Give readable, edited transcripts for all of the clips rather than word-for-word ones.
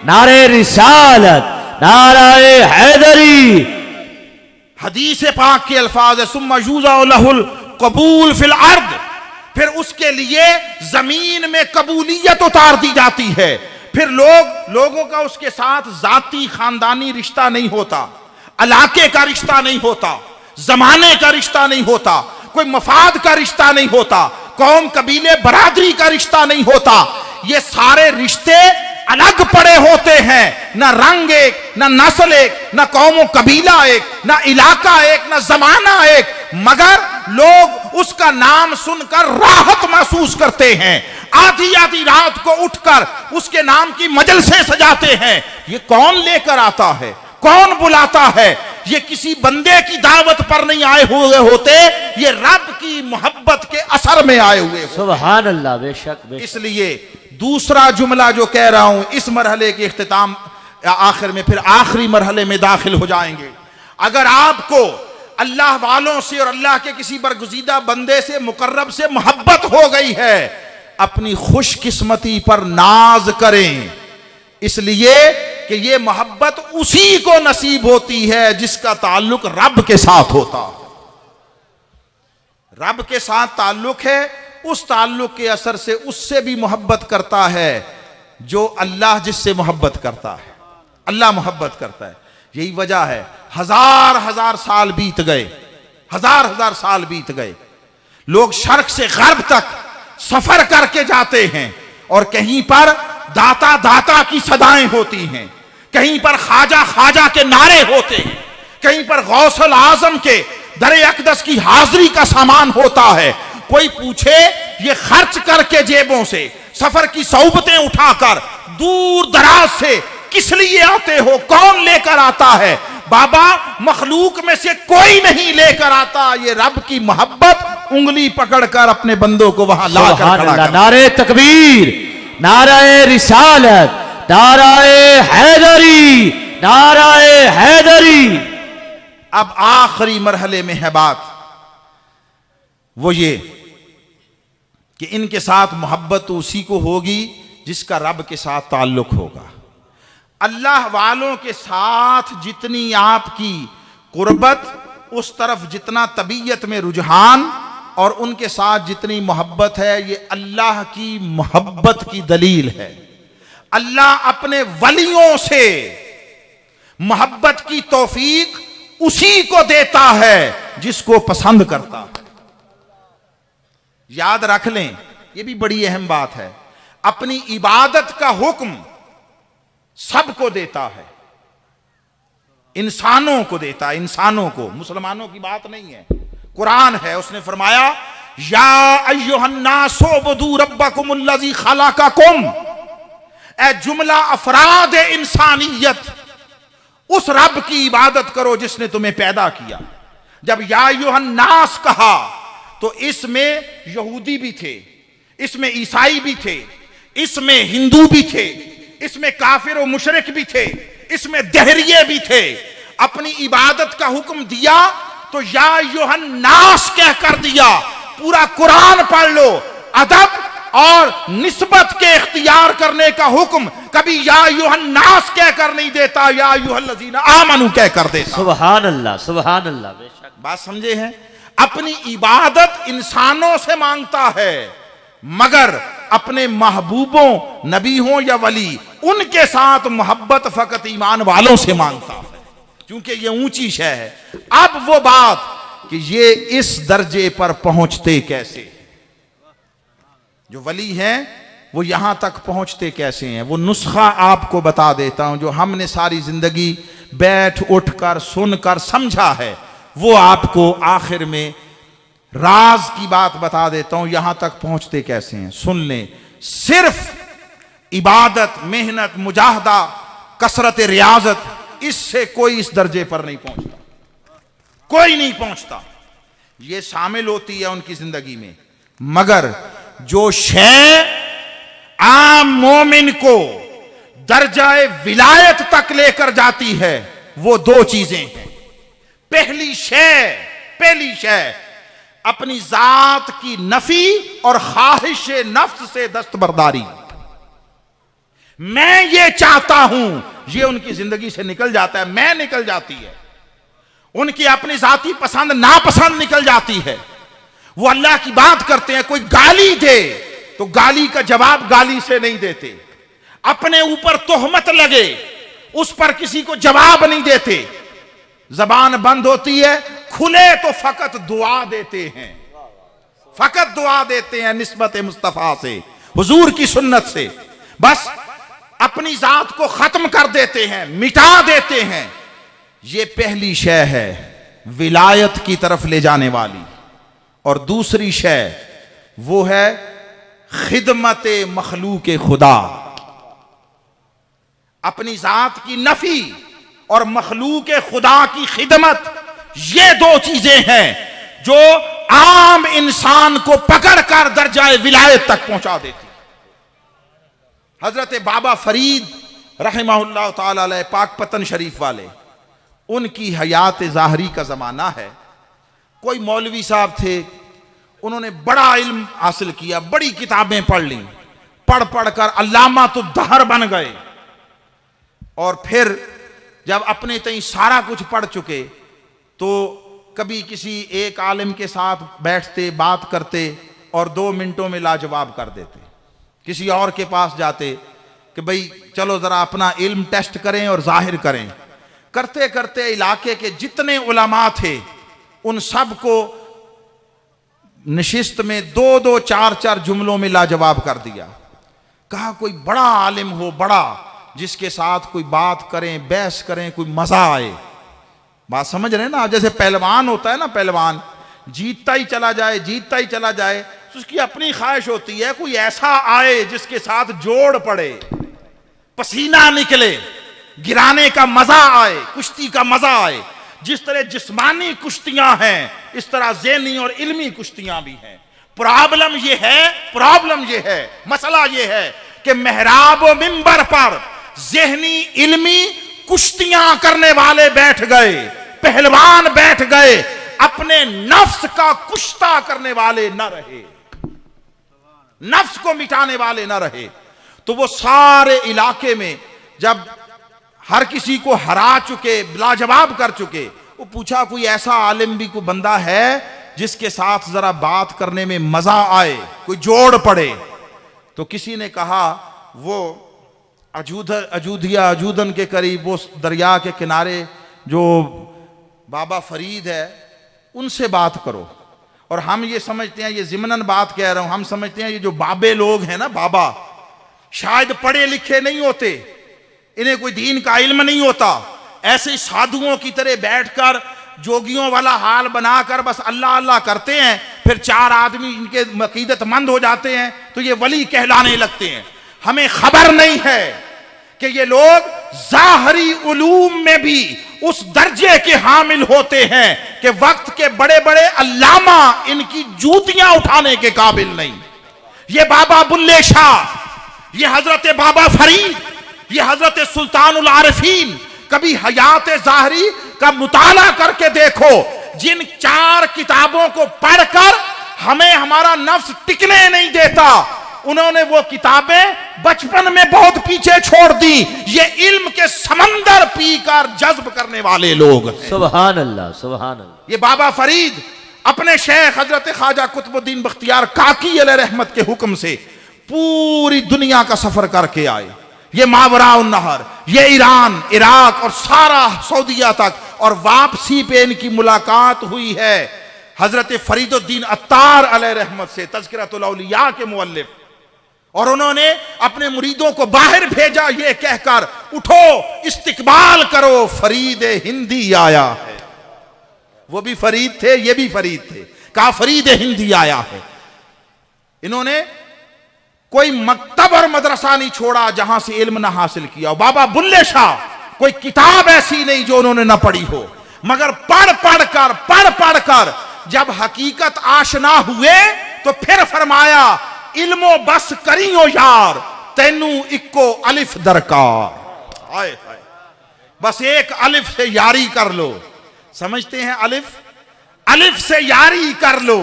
नारे रिसालत, नारे हैदरी। हदीस पाक के अल्फाज है, सुम्मा युज़अ लहुल कबूल फिल अर्द, फिर उसके लिए जमीन में कबूलियत उतार दी जाती है। फिर लोगों का उसके साथ जाती खानदानी रिश्ता नहीं होता, इलाके का रिश्ता नहीं होता, जमाने का रिश्ता नहीं होता, कोई मफाद का रिश्ता नहीं होता, कौम कबीले बरादरी का रिश्ता नहीं होता। ये सारे रिश्ते अलग पड़े होते हैं, ना रंग एक, ना नस्ल एक, ना कौम कबीला एक, ना इलाका एक, ना जमाना एक, मगर लोग उसका नाम सुनकर राहत महसूस करते हैं। आधी आधी रात को उठकर उसके नाम की मजलिसें सजाते हैं। ये कौन लेकर आता है, कौन बुलाता है? ये किसी बंदे की दावत पर नहीं आए हुए होते, ये रब की मोहब्बत के असर में आए हुए होते। सुभान अल्लाह, बेशक बेशक। इसलिए दूसरा जुमला जो कह रहा हूं, इस मरहले के इख्तिताम आखिर में, फिर आखिरी मरहले में दाखिल हो जाएंगे। अगर आपको अल्लाह वालों से और अल्लाह के किसी बरगुज़ीदा बंदे से, मुकर्रब से मोहब्बत हो गई है, अपनी खुशकिस्मती पर नाज करें, इसलिए कि ये मोहब्बत उसी को नसीब होती है जिसका ताल्लुक रब के साथ होता। रब के साथ ताल्लुक है, उस ताल्लुक के असर से उससे भी मोहब्बत करता है जो अल्लाह जिससे मोहब्बत करता है। अल्लाह मोहब्बत करता है, यही वजह है हजार हजार साल बीत गए, हजार हजार साल बीत गए, लोग शर्क से गर्ब तक सफर करके जाते हैं और कहीं पर दाता दाता की सदाएं होती हैं, कहीं पर ख्वाजा ख्वाजा के नारे होते हैं, कहीं पर गौसल आजम के दरे अक़दस की हाजिरी का सामान होता है। कोई पूछे ये खर्च करके जेबों से सफर की सौबतें उठाकर दूर दराज से किस लिए आते हो, कौन लेकर आता है? बाबा, मखलूक में से कोई नहीं लेकर आता, ये रब की मोहब्बत उंगली पकड़कर अपने बंदों को वहां लाकर खड़ा करता। नारे तकबीर, नारे रिसालत, नारे हैदरी, नारे हैदरी। अब आखिरी मरहले में है बात, वो ये कि इनके साथ मोहब्बत उसी को होगी जिसका रब के साथ ताल्लुक होगा। अल्लाह वालों के साथ जितनी आपकी कुर्बत, उस तरफ जितना तबीयत में रुझान और उनके साथ जितनी मोहब्बत है, ये अल्लाह की मोहब्बत की दलील है। अल्लाह अपने वलियों से मोहब्बत की तौफीक उसी को देता है जिसको पसंद करता है। याद रख लें, यह भी बड़ी अहम बात है, अपनी इबादत का हुक्म सबको देता है, इंसानों को देता है, इंसानों को, मुसलमानों की बात नहीं है। कुरान है, उसने फरमाया या अय्युहन्नासु उबुदू रब्बकुमुल्लज़ी खलक़कुम, ए जुमला अफराद इंसानियत, उस रब की इबादत करो जिसने तुम्हें पैदा किया। जब या अय्युहन्नास कहा तो इसमें यहूदी भी थे, इसमें ईसाई भी थे, इसमें हिंदू भी थे, इसमें काफिर और मुशरिक भी थे, इसमें दहरिये भी थे। अपनी इबादत का हुक्म दिया तो या अय्युहन्नास कह कर दिया। पूरा कुरान पढ़ लो, अदब और निस्बत के इख्तियार करने का हुक्म कभी या अय्युहन्नास कह कर नहीं देता, या अय्युहल्लज़ीना आमनू कह कर देता। सुभान अल्लाह, सुभान अल्लाह, बेशक। बात समझे हैं? अपनी इबादत इंसानों से मांगता है, मगर अपने महबूबों, नबी हो या वली, उनके साथ मोहब्बत फकत ईमान वालों से मांगता है, क्योंकि ये ऊंची शय है। अब वो बात कि ये इस दर्जे पर पहुंचते कैसे, जो वली हैं वो यहां तक पहुंचते कैसे हैं, वो नुस्खा आपको बता देता हूं, जो हमने सारी जिंदगी बैठ उठकर सुनकर समझा है, वो आपको आखिर में राज की बात बता देता हूं, यहां तक पहुंचते कैसे हैं। सुन लें, सिर्फ इबादत, मेहनत, मुजाहदा, कसरत रियाजत, इससे कोई इस दर्जे पर नहीं पहुंचता, कोई नहीं पहुंचता। ये शामिल होती है उनकी जिंदगी में, मगर जो शय आम मोमिन को दर्जाए विलायत तक लेकर जाती है, वो दो चीजें हैं। पहली शय अपनी जात की नफी और ख्वाहिश नफ्स से दस्तबरदारी। मैं ये चाहता हूं, ये उनकी जिंदगी से निकल जाता है, मैं निकल जाती है, उनकी अपनी जाती पसंद नापसंद निकल जाती है। वो अल्लाह की बात करते हैं, कोई गाली दे तो गाली का जवाब गाली से नहीं देते, अपने ऊपर तोहमत लगे उस पर किसी को जवाब नहीं देते, जबान बंद होती है, खुले तो फकत दुआ देते हैं, फकत दुआ देते हैं निस्बत मुस्तफा से, हुजूर की सुन्नत से, बस अपनी जात को खत्म कर देते हैं, मिटा देते हैं। ये पहली शय है विलायत की तरफ ले जाने वाली, और दूसरी शय वो है खिदमत मखलूक खुदा, अपनी जात की नफी और मखलूक खुदा की खिदमत। ये दो चीजें हैं जो आम इंसान को पकड़कर दर्जाए विलायत तक पहुंचा देती। हजरत बाबा फरीद रहमहुल्लाह ताला अलैह पाकपतन शरीफ वाले, उनकी हयात ज़ाहरी का ज़माना है। कोई मौलवी साहब थे, उन्होंने बड़ा इल्म हासिल किया, बड़ी किताबें पढ़ ली, पढ़ पढ़ कर अल्लामा तो दहर बन गए, और फिर जब अपने तई सारा कुछ पढ़ चुके तो कभी किसी एक आलिम के साथ बैठते, बात करते और 2 मिनटों में लाजवाब कर देते, किसी और के पास जाते कि भाई चलो जरा अपना इल्म टेस्ट करें और जाहिर करें। करते करते इलाके के जितने उलमा थे उन सब को नशिस्त में 2-2, 4-4 जुमलों में लाजवाब कर दिया। कहा कोई बड़ा आलिम हो, बड़ा, जिसके साथ कोई बात करें, बहस करें, कोई मजा आए। बात समझ रहे ना? जैसे पहलवान होता है ना, पहलवान जीतता ही चला जाए, जीतता ही चला जाए, तो उसकी अपनी ख्वाहिश होती है कोई ऐसा आए जिसके साथ जोड़ पड़े, पसीना निकले, गिराने का मजा आए, कुश्ती का मजा आए। जिस तरह जिस्मानी कुश्तियां हैं इस तरह ज़हनी और इल्मी कुश्तियां भी हैं। प्रॉब्लम ये है, मसला ये है कि मेहराब व मिंबर पर ज़हनी इल्मी कुश्तियां करने वाले बैठ गए, पहलवान बैठ गए, अपने नफ्स का कुश्ता करने वाले न रहे, नफ्स को मिटाने वाले न रहे। तो वो सारे इलाके में जब हर किसी को हरा चुके, लाजवाब कर चुके, वो पूछा कोई ऐसा आलिम भी कोई बंदा है जिसके साथ जरा बात करने में मजा आए, कोई जोड़ पड़े। तो किसी ने कहा वो अजूदन के करीब वो दरिया के किनारे जो बाबा फरीद है उनसे बात करो। और हम ये समझते हैं, ये ज़िमनन बात कह रहा हूं, हम समझते हैं ये जो बाबे लोग हैं ना, बाबा शायद पढ़े लिखे नहीं होते, इन्हें कोई दीन का इल्म नहीं होता, ऐसे साधुओं की तरह बैठकर जोगियों वाला हाल बनाकर बस अल्लाह अल्लाह करते हैं, फिर 4 आदमी इनके अकीदतमंद हो जाते हैं तो ये वली कहलाने लगते हैं। हमें खबर नहीं है कि ये लोग ज़ाहरी उलूम में भी उस दर्जे के हामिल होते हैं कि वक्त के बड़े बड़े अल्लामा इनकी जूतियां उठाने के काबिल नहीं। ये बाबा बुल्ले शाह, ये हजरत बाबा फरीद, ये हजरत सुल्तानुल आरिफीन, कभी हयात ज़ाहरी का मुताला करके देखो। जिन 4 किताबों को पढ़कर हमें हमारा नफ्स टिकने नहीं देता, उन्होंने वो किताबें बचपन में बहुत पीछे छोड़ दी। ये इल्म के समंदर पीकर जज्ब करने वाले लोग हैं। सुभान अल्लाह, सुभान अल्लाह। ये बाबा फरीद अपने शेख हजरत ख्वाजा कुतुबुद्दीन बख्तियार काकी अलैहि रहमत के हुक्म से पूरी दुनिया का सफर करके आए। ये मावराउन नहर, ये ईरान, इराक और सारा सऊदीया तक, और वापसी पे इनकी मुलाकात हुई है हजरत फरीदुद्दीन अत्तार अलैहि रहमत से, तज़किरतुल औलिया के मुअल्लिफ। और उन्होंने अपने मुरीदों को बाहर भेजा ये कहकर, उठो इस्तिकबाल करो, फरीद हिंदी आया है। वो भी फरीद थे, ये भी फरीद थे, कहा फरीद हिंदी आया है। इन्होंने कोई मकतब और मदरसा नहीं छोड़ा जहां से इल्म ना हासिल किया। बाबा बुल्ले शाह कोई किताब ऐसी नहीं जो उन्होंने ना पढ़ी हो, मगर पढ़ पढ़ कर जब हकीकत आशना हुए तो फिर फरमाया, इल्मो बस करियो यार, तेनू इक्को अलिफ दरकार। हाय हाय, बस एक अलिफ से यारी कर लो। समझते हैं अलिफ? अलिफ से यारी कर लो,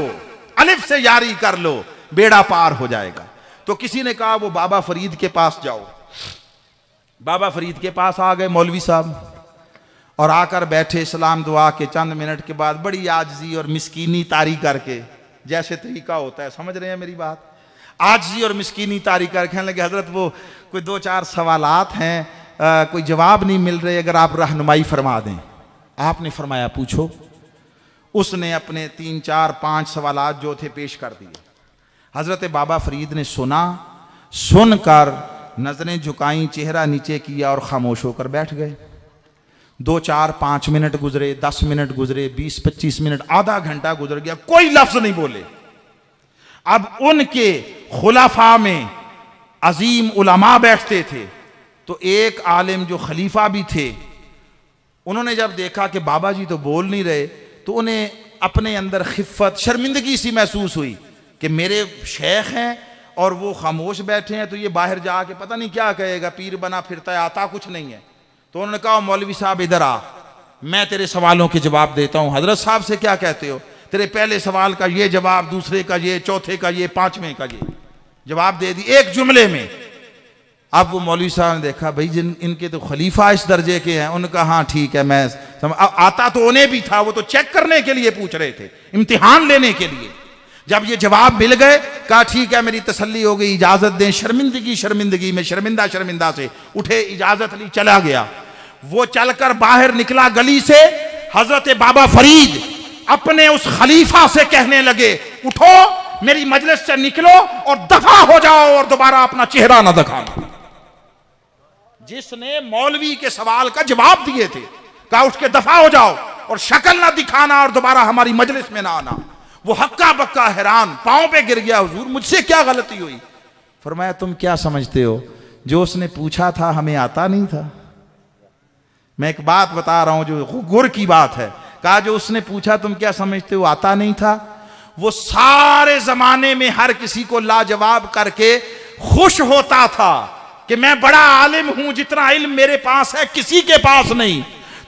अलिफ से यारी कर लो, बेड़ा पार हो जाएगा। तो किसी ने कहा वो बाबा फरीद के पास जाओ। बाबा फरीद के पास आ गए मौलवी साहब, और आकर बैठे। सलाम दुआ के चंद मिनट के बाद बड़ी आजिज़ी और मिस्कीनी तारी करके, जैसे तरीका होता है, समझ रहे हैं मेरी बात, आजिज़ी और मिस्कीनी तारी करके कहने लगे, हजरत वो कोई 2-4 सवालात हैं, कोई जवाब नहीं मिल रहे, अगर आप रहनुमाई फरमा दें। आपने फरमाया पूछो। उसने अपने 3-4-5 सवालात जो थे पेश कर दिए। हजरत बाबा फरीद ने सुना, सुनकर नजरें झुकाई, चेहरा नीचे किया और खामोश होकर बैठ गए। 2-4-5 मिनट गुजरे, 10 मिनट गुजरे, 20-25 मिनट, आधा घंटा गुजर गया, कोई लफ्ज नहीं बोले। अब उनके खुलाफा में अजीम उलमा बैठते थे, तो एक आलिम जो खलीफा भी थे, उन्होंने जब देखा कि बाबा जी तो बोल नहीं रहे, तो उन्हें अपने अंदर खिफ़त, शर्मिंदगी सी महसूस हुई कि मेरे शेख हैं और वो खामोश बैठे हैं, तो ये बाहर जाके पता नहीं क्या कहेगा, पीर बना फिरता है, आता कुछ नहीं है। तो उन्होंने कहा, मौलवी साहब इधर आ, मैं तेरे सवालों के जवाब देता हूँ। हजरत साहब से क्या कहते हो, तेरे पहले सवाल का ये जवाब, दूसरे का ये, चौथे का ये, 5वें का ये जवाब दे दी एक जुमले में। अब वो मौलवी साहब ने देखा, भाई जिन इनके तो खलीफा इस दर्जे के हैं, उनका हाँ ठीक है मैं आता तो उन्हें भी था, वो तो चेक करने के लिए पूछ रहे थे, इम्तिहान लेने के लिए। जब ये जवाब मिल गए, कहा ठीक है मेरी तसल्ली हो गई, इजाजत दें। शर्मिंदगी में शर्मिंदा से उठे, इजाजत ली, चला गया। वो चलकर बाहर निकला गली से, हजरत बाबा फरीद अपने उस खलीफा से कहने लगे, उठो मेरी मजलिस से निकलो और दफा हो जाओ और दोबारा अपना चेहरा ना दिखाना। जिसने मौलवी के सवाल का जवाब दिए थे, कहा उठ के दफा हो जाओ और शक्ल ना दिखाना और दोबारा हमारी मजलिस में ना आना। वो हक्का बक्का हैरान, पांव पे गिर गया, हुजूर मुझसे क्या गलती हुई? फरमाया, तुम क्या समझते हो, जो उसने पूछा था हमें आता नहीं था। मैं एक बात बता रहा हूं जो गुर की बात है। कहा जो उसने पूछा तुम क्या समझते हो, आता नहीं था। वो सारे जमाने में हर किसी को लाजवाब करके खुश होता था कि मैं बड़ा आलिम हूं, जितना इल्म मेरे पास है किसी के पास नहीं।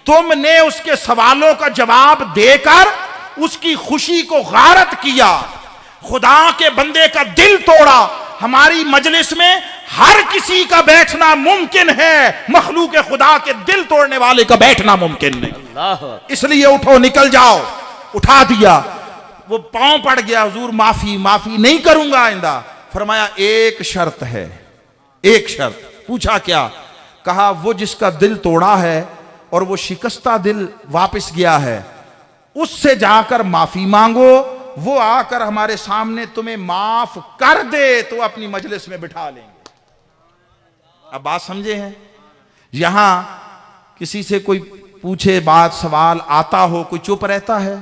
तुमने उसके सवालों का जवाब देकर उसकी खुशी को गारत किया, खुदा के बंदे का दिल तोड़ा। हमारी मजलिस में हर किसी का बैठना मुमकिन है, मखलूक खुदा के दिल तोड़ने वाले का बैठना मुमकिन नहीं। इसलिए उठो, निकल जाओ। उठा दिया, वो पांव पड़ गया, हुजूर माफी नहीं करूंगा आइंदा। फरमाया, एक शर्त है, एक शर्त। पूछा क्या? कहा वो जिसका दिल तोड़ा है और वो शिकस्ता दिल वापस गया है, उससे जाकर माफी मांगो, वो आकर हमारे सामने तुम्हें माफ कर दे तो अपनी मजलिस में बिठा लेंगे। अब बात समझे हैं? यहां किसी से कोई पूछे बात, सवाल आता हो, कोई चुप रहता है?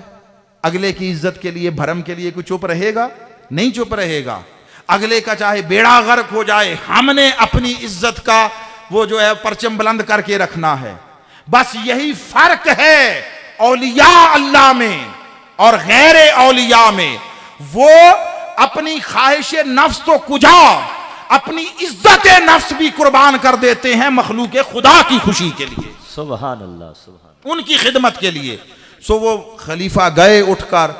अगले की इज्जत के लिए, भरम के लिए कोई चुप रहेगा? नहीं चुप रहेगा। अगले का चाहे बेड़ा गर्क हो जाए, हमने अपनी इज्जत का वो जो है परचम बुलंद करके रखना है। बस यही फर्क है औलिया अल्लाह में और गैर औलिया में। वो अपनी ख्वाहिश नफ्स तो कुजा, अपनी इज्जत नफ्स भी कुर्बान कर देते हैं मखलूक खुदा की खुशी के लिए। सुभान अल्लाह, सुभान, उनकी खिदमत के लिए। सो वो खलीफा गए, उठकर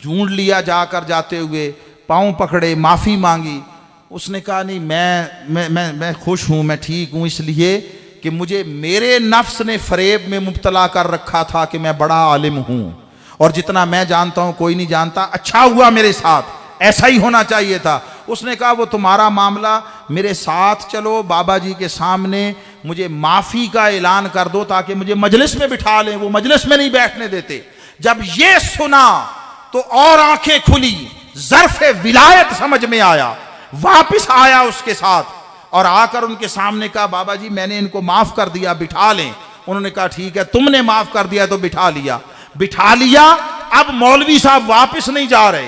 ढूंढ लिया, जाकर जाते हुए पांव पकड़े, माफी मांगी। उसने कहा नहीं, मैं खुश हूं, मैं ठीक हूं, इसलिए कि मुझे मेरे नफ्स ने फरेब में मुब्तला कर रखा था कि मैं बड़ा आलिम हूं और जितना मैं जानता हूं कोई नहीं जानता। अच्छा हुआ मेरे साथ, ऐसा ही होना चाहिए था। उसने कहा वो तुम्हारा मामला, मेरे साथ चलो, बाबा जी के सामने मुझे माफी का ऐलान कर दो ताकि मुझे मजलिस में बिठा लें। वो मजलिस में नहीं बैठने देते। जब ये सुना तो और आंखें खुली, ज़र्फ़े विलायत समझ में आया। वापिस आया उसके साथ और आकर उनके सामने कहा, बाबा जी मैंने इनको माफ कर दिया, बिठा लें। उन्होंने कहा ठीक है, तुमने माफ कर दिया तो बिठा लिया। अब मौलवी साहब वापिस नहीं जा रहे।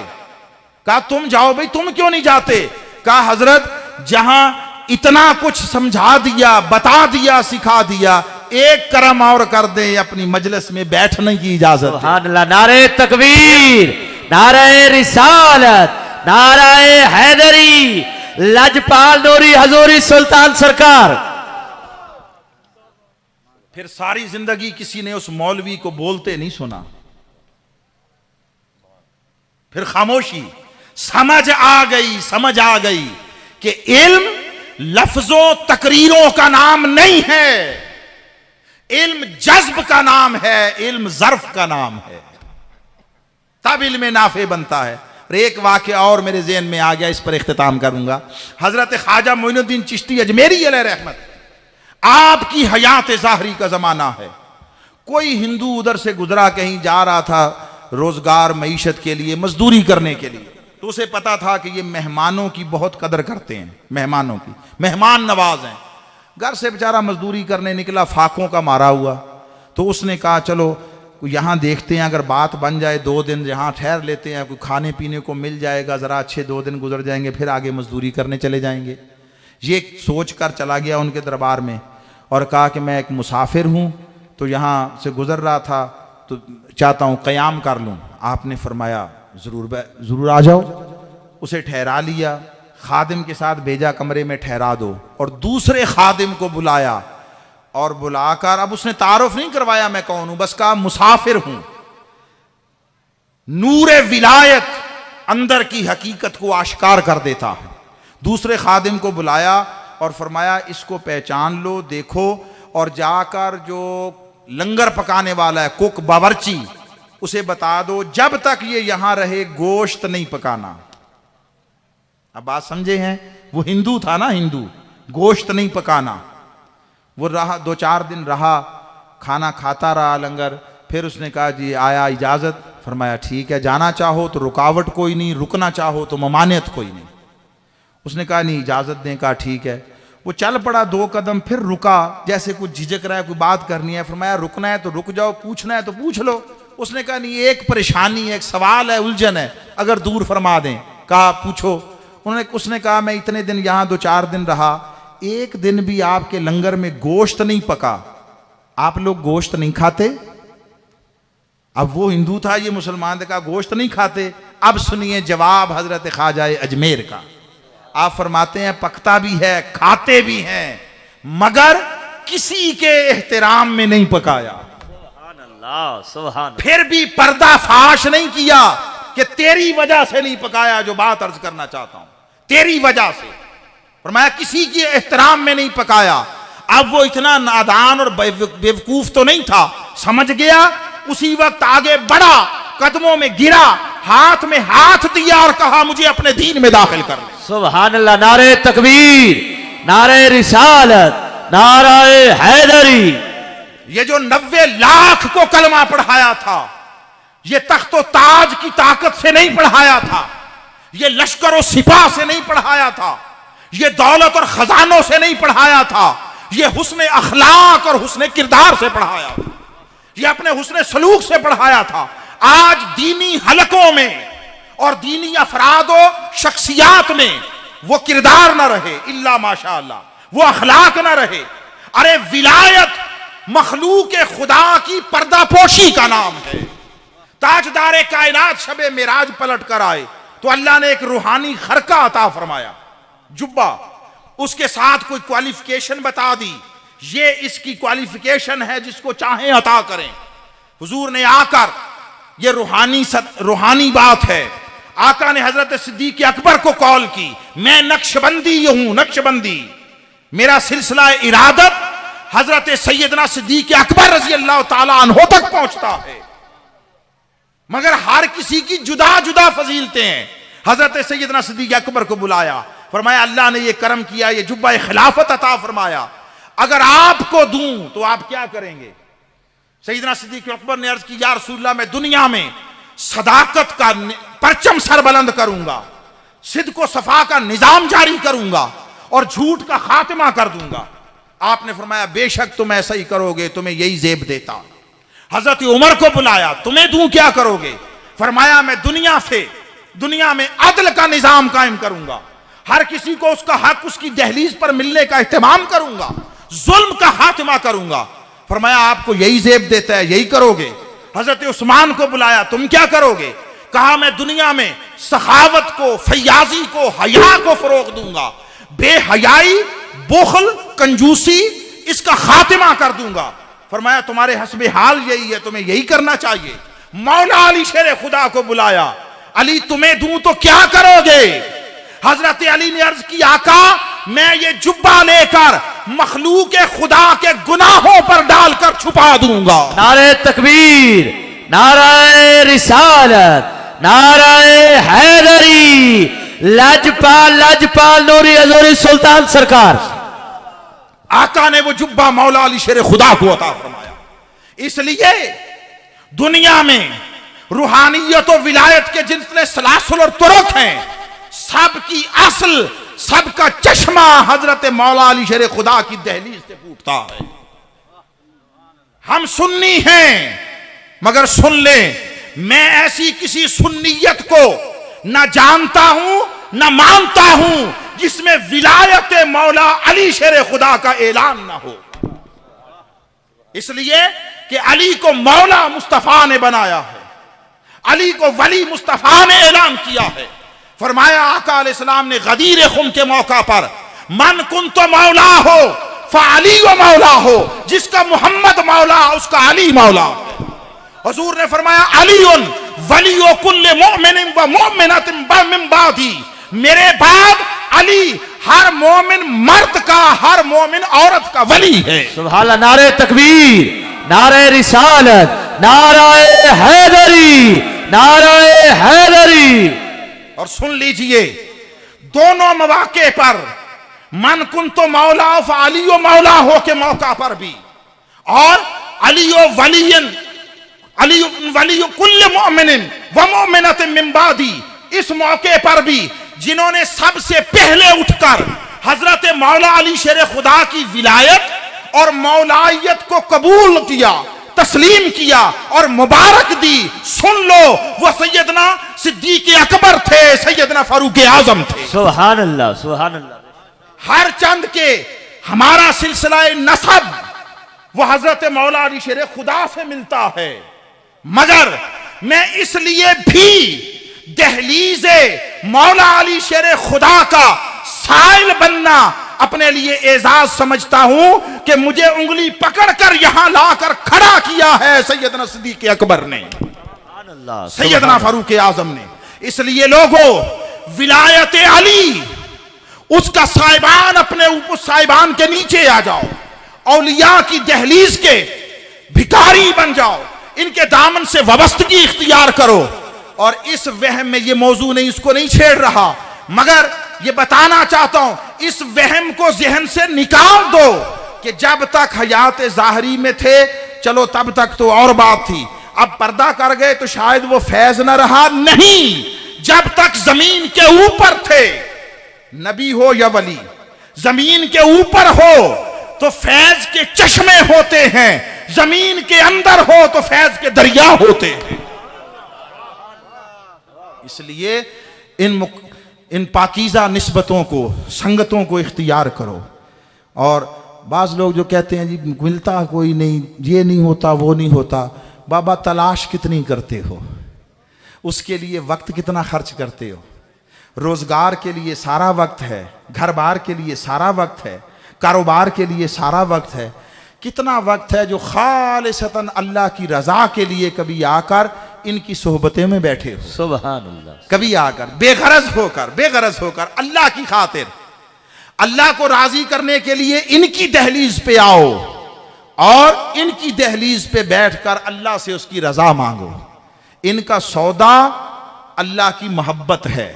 कहा तुम जाओ भाई, तुम क्यों नहीं जाते? कहा हजरत जहां इतना कुछ समझा दिया, बता दिया, सिखा दिया, एक करम और कर दे, अपनी मजलिस में बैठने की इजाजत। सुभान अल्लाह। नारे तकबीर, नारे रिसालत, नारे हैदरी, लजपाल नूरी हजूरी सुल्तान सरकार। फिर सारी जिंदगी किसी ने उस मौलवी को बोलते नहीं सुना। फिर खामोशी। समझ आ गई कि इल्म लफ्जों तकरीरों का नाम नहीं है, इल्म जज्ब का नाम है, इल्म ज़र्फ का नाम है, तब इल्म नाफे बनता है। और एक वाक़या और मेरे ज़हन में आ गया, इस पर इख्तिताम करूंगा। हजरत ख्वाजा मोइनुद्दीन चिश्ती अजमेरी अलैहि रहमत, आपकी हयात ज़ाहरी का ज़माना है। कोई हिंदू उधर से गुजरा, कहीं जा रहा था रोज़गार मईशत के लिए, मजदूरी करने के लिए, तो उसे पता था कि ये मेहमानों की बहुत कदर करते हैं, मेहमानों की, मेहमान नवाज हैं। घर से बेचारा मजदूरी करने निकला, फाकों का मारा हुआ, तो उसने कहा चलो यहाँ देखते हैं, अगर बात बन जाए 2 दिन यहाँ ठहर लेते हैं, कोई खाने पीने को मिल जाएगा, ज़रा अच्छे 2 दिन गुजर जाएंगे, फिर आगे मजदूरी करने चले जाएंगे। ये सोच कर चला गया उनके दरबार में और कहा कि मैं एक मुसाफिर हूँ, तो यहाँ से गुजर रहा था, तो चाहता हूँ क़याम कर लूँ। आपने फरमाया ज़रूर आ जाओ। उसे ठहरा लिया, खादिम के साथ भेजा कमरे में ठहरा दो, और दूसरे खादिम को बुलाया और बुलाकर, अब उसने तारुफ नहीं करवाया मैं कौन हूं, बस कहा मुसाफिर हूं। नूरे विलायत अंदर की हकीकत को आश्कार कर देता है। दूसरे खादिम को बुलाया और फरमाया इसको पहचान लो, देखो, और जाकर जो लंगर पकाने वाला है, कुक बावर्ची, उसे बता दो जब तक ये यहां रहे गोश्त नहीं पकाना। अब बात समझे हैं, वो हिंदू था ना, हिंदू, गोश्त नहीं पकाना। वो रहा, 2-4 दिन रहा, खाना खाता रहा लंगर, फिर उसने कहा जी आया इजाज़त, फरमाया ठीक है, जाना चाहो तो रुकावट कोई नहीं, रुकना चाहो तो ममानियत कोई नहीं। उसने कहा नहीं इजाज़त दें, कहा ठीक है। वो चल पड़ा 2 कदम, फिर रुका, जैसे कुछ झिझक रहा है, कोई बात करनी है। फरमाया रुकना है तो रुक जाओ, पूछना है तो पूछ लो। उसने कहा नहीं, एक परेशानी है, एक सवाल है, उलझन है, अगर दूर फरमा दें। कहा पूछो। उसने कहा मैं इतने दिन यहाँ 2-4 दिन रहा, एक दिन भी आपके लंगर में गोश्त नहीं पका, आप लोग गोश्त नहीं खाते? अब वो हिंदू था, ये मुसलमान था, गोश्त नहीं खाते। अब सुनिए जवाब हजरत ख्वाजा अजमेर का। आप फरमाते हैं पकता भी है, खाते भी हैं, मगर किसी के एहतराम में नहीं पकाया। सुभान अल्लाह, सुभान। फिर भी पर्दाफाश नहीं किया कि तेरी वजह से नहीं पकाया। जो बात अर्ज करना चाहता हूं, तेरी वजह से, फरमाया किसी के एहतराम में नहीं पकाया। अब वो इतना नादान और बेवकूफ तो नहीं था, समझ गया। उसी वक्त आगे बढ़ा, कदमों में गिरा, हाथ में हाथ दिया और कहा मुझे अपने दीन में दाखिल कर ले। सुभान अल्लाह। नारे तकबीर, नारे रिसालत, नारे हैदरी। ये जो 90 लाख को कलमा पढ़ाया था, ये तख्तो ताज की ताकत से नहीं पढ़ाया था, ये लश्कर और सिपाह से नहीं पढ़ाया था, ये दौलत और खजानों से नहीं पढ़ाया था, ये हुस्न अखलाक और हुस्न किरदार से पढ़ाया था, ये अपने हुस्न सलूक से पढ़ाया था। आज दीनी हलकों में और दीनी अफरादो शख्सियात में वो किरदार ना रहे, इल्ला माशाअल्लाह, वो अखलाक ना रहे। अरे विलायत मखलूक खुदा की पर्दापोशी का नाम है। ताजदार कायनात शबे मेराज पलट कर आए तो अल्लाह ने एक रूहानी खरका अता फरमाया, जुब्बा, उसके साथ कोई क्वालिफिकेशन बता दी, ये इसकी क्वालिफिकेशन है, जिसको चाहें अता करें। हुजूर ने आकर, ये रूहानी बात है, आका ने हजरत सिद्दीक अकबर को कॉल की, मैं नक्शबंदी हूं, नक्शबंदी, मेरा सिलसिला इरादत हजरत सैयदना सिद्दीक अकबर रजी अल्लाह ताला अन्हो तक पहुंचता है, मगर हर किसी की जुदा जुदा फजीलतें हैं। हजरत सैयदना सिद्दीक अकबर को बुलाया, फरमाया अल्लाह ने ये करम किया, ये जुब्बा खिलाफत अता फरमाया, अगर आपको दूं तो आप क्या करेंगे? सैयदना सिद्दीक अकबर ने अर्ज की, या रसूलल्लाह, मैं दुनिया में सदाकत का परचम सरबुलंद करूंगा, सिद्क व सफा का निजाम जारी करूंगा और झूठ का खात्मा कर दूंगा। आपने फरमाया बेशक तुम ऐसा ही करोगे, तुम्हें यही जेब देता। हजरत उमर को बुलाया, तुम्हें दूं क्या करोगे? फरमाया मैं दुनिया में अदल का निजाम कायम करूंगा, हर किसी को उसका हक उसकी दहलीज पर मिलने का एहतमाम करूंगा, जुल्म का खात्मा करूंगा। फरमाया आपको यही जेब देता है, यही करोगे? हजरत उस्मान को बुलाया, तुम क्या करोगे? कहा मैं दुनिया में सखावत को, फयाजी को, हया को फरोग दूंगा, बेहयाई, बुखल, कंजूसी, इसका खात्मा कर दूंगा। फरमाया तुम्हारे हस्बे हाल यही है, तुम्हें यही करना चाहिए। मौला अली शेर खुदा को बुलाया, अली तुम्हें दूं तो क्या करोगे? हजरत अली ने अर्ज की, आका मैं ये जुब्बा लेकर मखलूक खुदा के गुनाहों पर डालकर छुपा दूंगा। नारे तकबीर, नारे रिसालत, नारे हैदरी, लजपाल लजपाल नूरी हजूरी सुल्तान सरकार। आका ने वो जुब्बा मौला अली शेर खुदा को अता फरमाया। इसलिए दुनिया में रूहानियत और विलायत के जितने सलासल और तुरुक हैं, सबकी असल, सबका चश्मा हजरत मौला अली शेर खुदा की दहलीज से फूटता है। हम सुन्नी हैं, मगर सुन ले, मैं ऐसी किसी सुन्नियत को न जानता हूं न मानता हूं जिसमें विलायत मौला अली शेर खुदा का ऐलान ना हो। इसलिए कि अली को मौला मुस्तफा ने बनाया है, अली को वली मुस्तफा ने ऐलान किया है। फरमाया आका अलैहिस्सलाम ने गदीर खुम के मौका पर, मन कुन तो मौला हो फ़अली व मौला हो, जिसका मोहम्मद मौला उसका अली मौला। हुजूर ने फरमाया अलीउन वलियो कुल्ले मोमिन व मोमिनतिन मिन बादी, मेरे बाद अली हर मोमिन मर्द का, हर मोमिन औरत का वली है। सुभान अल्लाह। नारे तकबीर, नारे रिसालत, नारे हैदरी, नारे हैदरी। और सुन लीजिए, दोनों मौके पर मन कुन तो मौला फ़अली मौला हो के मौका पर भी, और अलियो वलियन, अली वली कुल्ल मोमिन व मोमिनतिन मिन बादी, इस मौके पर भी जिन्होंने सबसे पहले उठकर हजरत मौला अली शेर खुदा की विलायत और मौलायत को कबूल किया, तस्लीम किया और मुबारक दी, सुन लो, वो सैयदना सिद्दीक अकबर थे, सैयदना फारूक आजम थे। सुभान अल्लाह, सुभान अल्लाह। हर चंद के हमारा सिलसिला नसब वो हजरत मौला अली शेर खुदा से मिलता है, मगर मैं इसलिए भी दहलीज़े मौला अली शेर खुदा का साइल बनना अपने लिए एजाज समझता हूं कि मुझे उंगली पकड़कर यहां लाकर खड़ा किया है सैयदना सिद्दीक अकबर ने, सैयदना फारूक आजम ने। इसलिए लोगों, विलायत अली, उसका साहिबान, अपने ऊपर साहिबान के नीचे आ जाओ, औलिया की दहलीज के भिखारी बन जाओ, इनके दामन से वाबस्तगी इख्तियार करो। और इस वहम में, ये मौजू नहीं, इसको नहीं छेड़ रहा, मगर ये बताना चाहता हूं, इस वहम को जहन से निकाल दो कि जब तक हयात ज़ाहरी में थे, चलो तब तक तो और बात थी, अब पर्दा कर गए तो शायद वो फैज न रहा। नहीं, जब तक जमीन के ऊपर थे, नबी हो या वली, जमीन के ऊपर हो तो फैज के चश्मे होते हैं, जमीन के अंदर हो तो फैज के दरिया होते हैं। इसलिए इन पाकीज़ा निस्बतों को, संगतों को इख्तियार करो। और बाज़ लोग जो कहते हैं जी मिलता कोई नहीं, ये नहीं होता, वो नहीं होता, बाबा तलाश कितनी करते हो, उसके लिए वक्त कितना खर्च करते हो? रोज़गार के लिए सारा वक्त है, घर बार के लिए सारा वक्त है, कारोबार के लिए सारा वक्त है, कितना वक्त है जो खालिसतन अल्लाह की रज़ा के लिए कभी आकर इनकी सोहबतें में बैठे हो, सुभान अल्लाह, कभी आकर बेगरज होकर अल्लाह की खातिर, अल्लाह को राजी करने के लिए इनकी दहलीज पे आओ और इनकी दहलीज पे बैठकर अल्लाह से उसकी रजा मांगो। इनका सौदा अल्लाह की मोहब्बत है,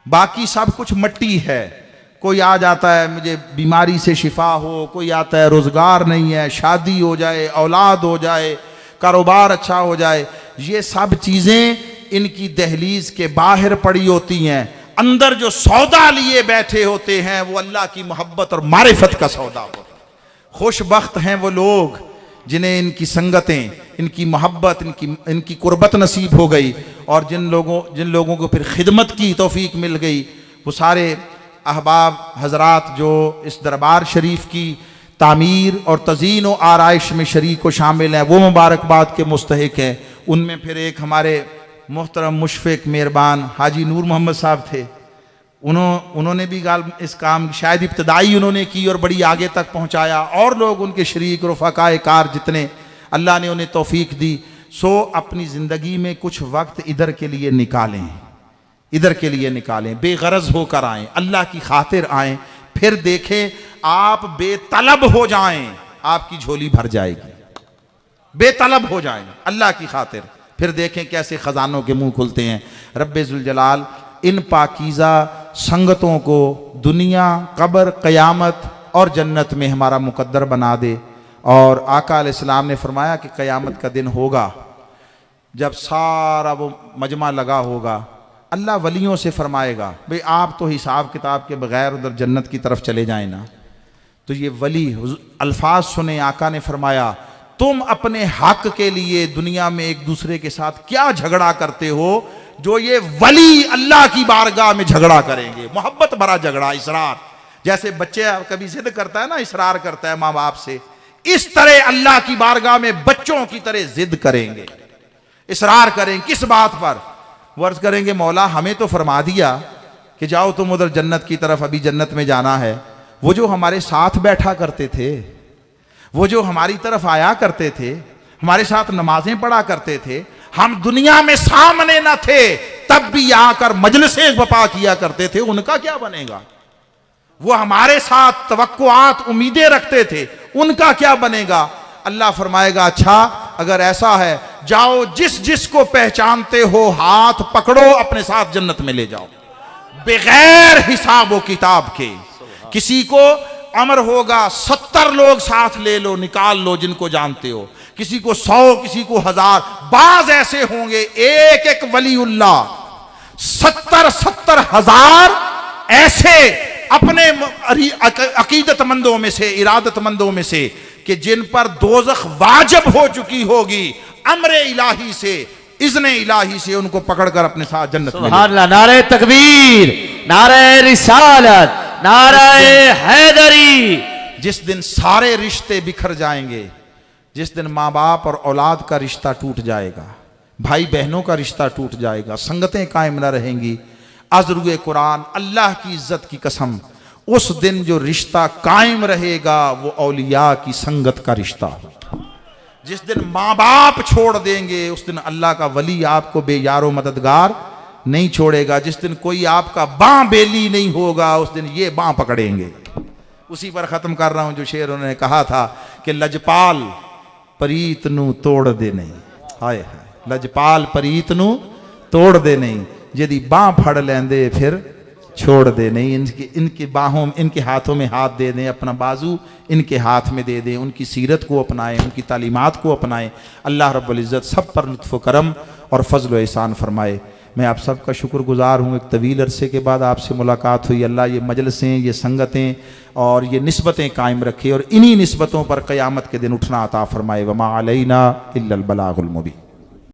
बाकी सब कुछ मट्टी है। कोई आ जाता है मुझे बीमारी से शिफा हो, कोई आता है रोजगार नहीं है, शादी हो जाए, औलाद हो जाए, कारोबार अच्छा हो जाए, ये सब चीजें इनकी दहलीज के बाहर पड़ी होती हैं। अंदर जो सौदा लिए बैठे होते हैं वो अल्लाह की मोहब्बत और मारिफत का सौदा होता है। खुशबख्त हैं वो लोग जिन्हें इनकी संगतें, इनकी मोहब्बत, इनकी कुर्बत नसीब हो गई, और जिन लोगों को फिर खिदमत की तौफीक मिल गई, वो सारे अहबाब हजरात जो इस दरबार शरीफ की तामीर और तज़ीन व आराइश में शरीक व शामिल हैं, वो मुबारकबाद के मुस्तहिक हैं। उनमें फिर एक हमारे मोहतरम मुशफ़िक मेहरबान हाजी नूर मोहम्मद साहब थे, उन्होंने भी इस काम शायद इब्तदाई उन्होंने की और बड़ी आगे तक पहुंचाया, और लोग उनके शरीक रफ़ाक़ाए कार जितने अल्लाह ने उन्हें तौफीक दी, सो अपनी ज़िंदगी में कुछ वक्त इधर के लिए निकालें, बेगरज होकर आएँ, अल्लाह की खातिर आएँ, फिर देखें आप बेतलब हो जाएं, आपकी झोली भर जाएगी, बेतलब हो जाएं अल्लाह की खातिर। फिर देखें कैसे खजानों के मुंह खुलते हैं। रब्बे जुल जलाल इन पाकीज़ा संगतों को दुनिया, कब्र, क़यामत और जन्नत में हमारा मुकद्दर बना दे। और आका अलैहिस्सलाम ने फरमाया कि क़यामत का दिन होगा जब सारा वो मजमा लगा होगा, अल्लाह वलियों से फरमाएगा भाई आप तो हिसाब किताब के बगैर उधर जन्नत की तरफ चले जाएं ना। तो ये वली अल्फाज सुने, आका ने फरमाया तुम अपने हक के लिए दुनिया में एक दूसरे के साथ क्या झगड़ा करते हो जो ये वली अल्लाह की बारगाह में झगड़ा करेंगे। मोहब्बत भरा झगड़ा, इसरार, जैसे बच्चे कभी जिद करता है ना, इसरार करता है माँ बाप से, इस तरह अल्लाह की बारगाह में बच्चों की तरह जिद करेंगे, इसरार करें। किस बात पर? वर्ज करेंगे मौला हमें तो फरमा दिया कि जाओ तुम उधर जन्नत की तरफ, अभी जन्नत में जाना है। वो जो हमारे साथ बैठा करते थे, वो जो हमारी तरफ आया करते थे, हमारे साथ नमाजें पढ़ा करते थे, हम दुनिया में सामने न थे तब भी आकर मजलिसें बपा किया करते थे, उनका क्या बनेगा? वो हमारे साथ तवक्कुआत, उम्मीदें रखते थे, उनका क्या बनेगा? अल्लाह फरमाएगा अच्छा अगर ऐसा है जाओ जिस जिस को पहचानते हो हाथ पकड़ो, अपने साथ जन्नत में ले जाओ बगैर हिसाब व किताब के। किसी को अमर होगा 70 लोग साथ ले लो, निकाल लो जिनको जानते हो, किसी को 100, किसी को 1000, बाज ऐसे होंगे एक एक वलीउल्लाह 70 हज़ार ऐसे अपने अकीदतमंदों में से, इरादतमंदों में से कि जिन पर दोज़ख वाजिब हो चुकी होगी, अमरे इलाही से, इज़्ने इलाही से उनको पकड़कर अपने साथ जन्नत में। सुभान अल्लाह, नारे तकबीर, नारे रिसालत, नारे हैदरी। जिस दिन सारे रिश्ते बिखर जाएंगे, जिस दिन माँ बाप और औलाद का रिश्ता टूट जाएगा, भाई बहनों का रिश्ता टूट जाएगा, संगतें कायम न रहेंगी, अज़रुए कुरान अल्लाह की इज्जत की कसम, उस दिन जो रिश्ता कायम रहेगा वो औलिया की संगत का रिश्ता होगा। जिस दिन माँ बाप छोड़ देंगे उस दिन अल्लाह का वली आपको बेयारो मददगार नहीं छोड़ेगा। जिस दिन कोई आपका बाँ बेली नहीं होगा उस दिन ये बाँ पकड़ेंगे। उसी पर ख़त्म कर रहा हूँ जो शेर उन्होंने कहा था कि लजपाल परीत नू तोड़ दे नहीं, हाय हाय, लजपाल परीत नू तोड़ दे नहीं, यदि बाँ फड़ लेंदे फिर छोड़ दे नहीं। इनकी बाहों, इनके हाथों में हाथ दे दें, अपना बाजू इनके हाथ में दे दें, उनकी सीरत को अपनाएं, उनकी तालीमात को अपनाएं। अल्लाह रब्बुल इज़्ज़त सब पर लुत्फ़ व करम और फजल व एहसान फरमाए। मैं आप सब का शुक्रगुजार हूँ। एक तवील अरसे के बाद आपसे मुलाकात हुई। अल्लाह ये मजलिसें, ये संगतें और ये निस्बतें कायम रखे और इन्हीं निस्बतों पर क़यामत के दिन उठना अता फरमाए। वमा अलैना इल्लल बलागुल मुबीन।